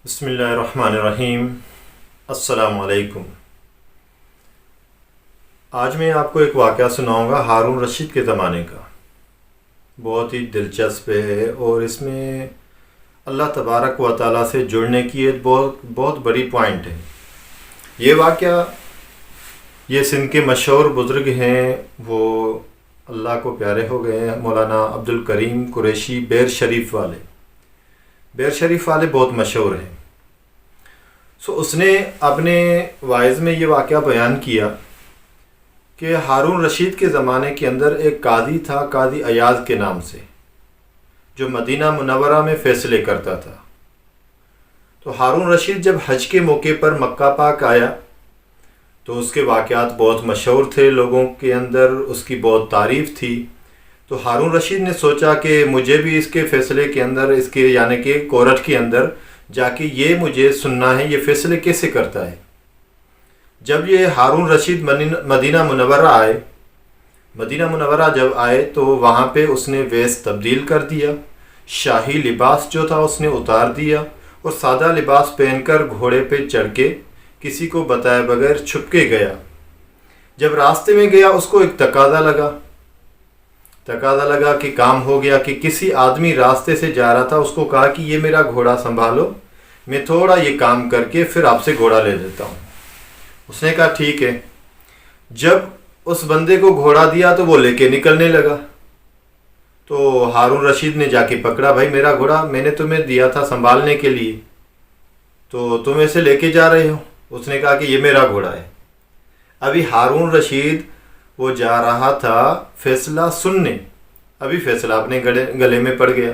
بسم اللہ الرحمن الرحیم۔ السلام علیکم۔ آج میں آپ کو ایک واقعہ سناؤں گا ہارون رشید کے زمانے کا۔ بہت ہی دلچسپ ہے اور اس میں اللہ تبارک و تعالیٰ سے جڑنے کی ایک بہت بڑی پوائنٹ ہے۔ یہ واقعہ یہ سندھ کے مشہور بزرگ ہیں، وہ اللہ کو پیارے ہو گئے ہیں، مولانا عبد الکریم قریشی بیر شریف والے بہت مشہور ہیں۔ اس نے اپنے واعظ میں یہ واقعہ بیان کیا کہ ہارون رشید کے زمانے کے اندر ایک قاضی تھا، قاضی ایاز کے نام سے، جو مدینہ منورہ میں فیصلے کرتا تھا۔ تو ہارون رشید جب حج کے موقع پر مکہ پاک آیا تو اس کے واقعات بہت مشہور تھے، لوگوں کے اندر اس کی بہت تعریف تھی۔ تو ہارون رشید نے سوچا کہ مجھے بھی اس کے فیصلے کے اندر، اس کے یعنی کہ کورٹ کے اندر جا کے یہ مجھے سننا ہے، یہ فیصلے کیسے کرتا ہے۔ جب یہ ہارون رشید مدینہ منورہ آئے، مدینہ منورہ جب آئے تو وہاں پہ اس نے ویس تبدیل کر دیا، شاہی لباس جو تھا اس نے اتار دیا اور سادہ لباس پہن کر گھوڑے پہ چڑھ کے کسی کو بتائے بغیر چھپ کے گیا۔ جب راستے میں گیا اس کو ایک تقاضا لگا کہ کام ہو گیا، کہ کسی آدمی راستے سے جا رہا تھا، اس کو کہا کہ یہ میرا گھوڑا سنبھالو، میں تھوڑا یہ کام کر کے پھر آپ سے گھوڑا لے لیتا ہوں۔ اس نے کہا ٹھیک ہے۔ جب اس بندے کو گھوڑا دیا تو وہ لے کے نکلنے لگا، تو ہارون رشید نے جا کے پکڑا، بھائی میرا گھوڑا میں نے تمہیں دیا تھا سنبھالنے کے لیے، تو تم اسے لے کے جا رہے ہو۔ اس نے کہا کہ یہ میرا گھوڑا ہے۔ ابھی ہارون رشید وہ جا رہا تھا فیصلہ سننے، ابھی فیصلہ اپنے گلے میں پڑ گیا،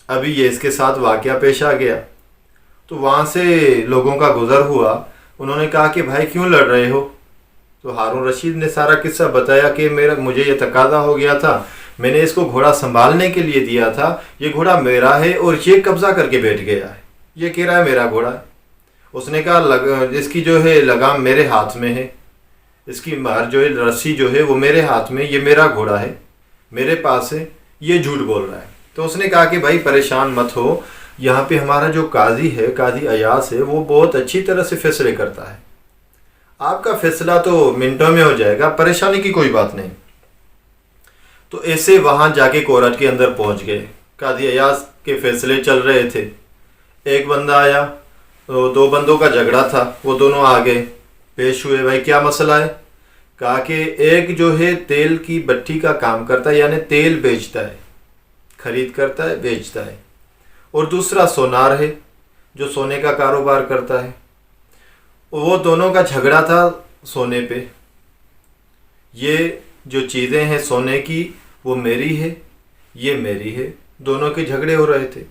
ابھی یہ اس کے ساتھ واقعہ پیش آ گیا۔ تو وہاں سے لوگوں کا گزر ہوا، انہوں نے کہا کہ بھائی کیوں لڑ رہے ہو؟ تو ہارون رشید نے سارا قصہ بتایا کہ مجھے یہ تقاضا ہو گیا تھا، میں نے اس کو گھوڑا سنبھالنے کے لیے دیا تھا، یہ گھوڑا میرا ہے اور یہ قبضہ کر کے بیٹھ گیا ہے، یہ کہہ رہا ہے میرا گھوڑا ہے۔ اس نے کہا اس کی جو ہے لگام میرے ہاتھ میں ہے، اس کی مہر جو ہے رسی جو ہے وہ میرے ہاتھ میں، یہ میرا گھوڑا ہے، میرے پاس ہے، یہ جھوٹ بول رہا ہے۔ تو اس نے کہا کہ بھائی پریشان مت ہو، یہاں پہ ہمارا جو قاضی ہے، قاضی ایاز ہے، وہ بہت اچھی طرح سے فیصلے کرتا ہے، آپ کا فیصلہ تو منٹوں میں ہو جائے گا، پریشانی کی کوئی بات نہیں۔ تو ایسے وہاں جا کے کورٹ کے اندر پہنچ گئے، قاضی ایاز کے فیصلے چل رہے تھے۔ ایک بندہ آیا، دو بندوں کا جھگڑا تھا، وہ دونوں آگے پیش ہوئے، بھائی کیا مسئلہ ہے؟ کہا کہ ایک جو ہے تیل کی بٹھی کا کام کرتا ہے، یعنی تیل بیچتا ہے، خرید کرتا ہے بیچتا ہے، اور دوسرا سونار ہے جو سونے کا کاروبار کرتا ہے۔ وہ دونوں کا جھگڑا تھا سونے پہ، یہ جو چیزیں ہیں سونے کی وہ میری ہے، یہ میری ہے، دونوں کے جھگڑے ہو رہے تھے۔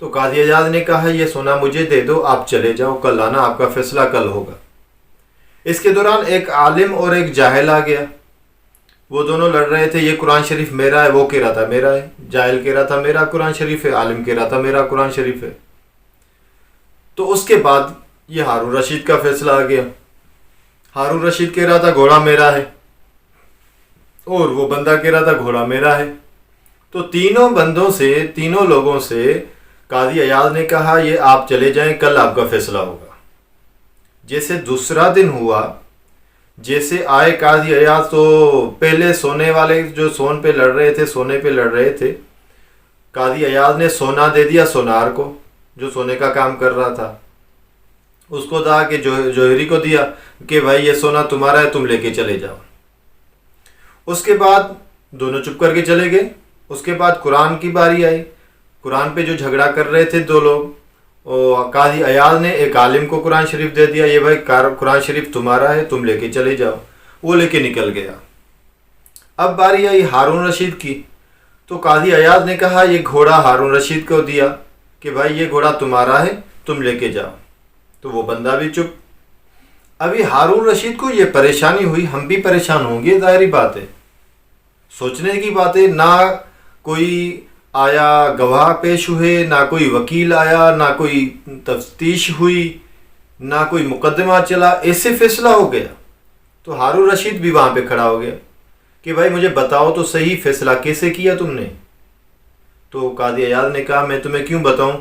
تو قاضی ایاز نے کہا یہ سونا مجھے دے دو، آپ چلے جاؤ، کل آنا، آپ کا فیصلہ کل ہوگا۔ اس کے دوران ایک عالم اور ایک جاہل آ گیا، وہ دونوں لڑ رہے تھے، یہ قرآن شریف میرا ہے، وہ کہہ رہا تھا میرا ہے، جاہل کہہ رہا تھا میرا قرآن شریف ہے، عالم کہہ رہا تھا میرا قرآن شریف ہے۔ تو اس کے بعد یہ ہارون رشید کا فیصلہ آ گیا، ہارون رشید کہہ رہا تھا گھوڑا میرا ہے، اور وہ بندہ کہہ رہا تھا گھوڑا میرا ہے۔ تو تینوں لوگوں سے قاضی ایاز نے کہا یہ آپ چلے جائیں، کل آپ کا فیصلہ ہوگا۔ جیسے دوسرا دن ہوا، جیسے آئے قاضی ایاز، تو پہلے سونے والے جو سون پہ لڑ رہے تھے، سونے پہ لڑ رہے تھے، قاضی ایاز نے سونا دے دیا سونار کو جو سونے کا کام کر رہا تھا، اس کو کہا کہ جوہری کو دیا کہ بھائی یہ سونا تمہارا ہے، تم لے کے چلے جاؤ۔ اس کے بعد دونوں چپ کر کے چلے گئے۔ اس کے بعد قرآن کی باری آئی، قرآن پہ جو جھگڑا کر رہے تھے دو لوگ، قاضی ایاز نے ایک عالم کو قرآن شریف دے دیا، یہ بھائی قرآن شریف تمہارا ہے، تم لے کے چلے جاؤ، وہ لے کے نکل گیا۔ اب باری آئی ہارون رشید کی، تو قاضی ایاز نے کہا یہ گھوڑا ہارون رشید کو دیا کہ بھائی یہ گھوڑا تمہارا ہے، تم لے کے جاؤ۔ تو وہ بندہ بھی چپ۔ ابھی ہارون رشید کو یہ پریشانی ہوئی، ہم بھی پریشان ہوں گے، ظاہری بات ہے، سوچنے کی بات ہے، نہ کوئی آیا گواہ پیش ہوئے، نہ کوئی وکیل آیا، نہ کوئی تفتیش ہوئی، نہ کوئی مقدمہ چلا، ایسے فیصلہ ہو گیا۔ تو ہارون رشید بھی وہاں پہ کھڑا ہو گیا کہ بھائی مجھے بتاؤ تو صحیح، فیصلہ کیسے کیا تم نے؟ تو قاضی ایاز نے کہا میں تمہیں کیوں بتاؤں،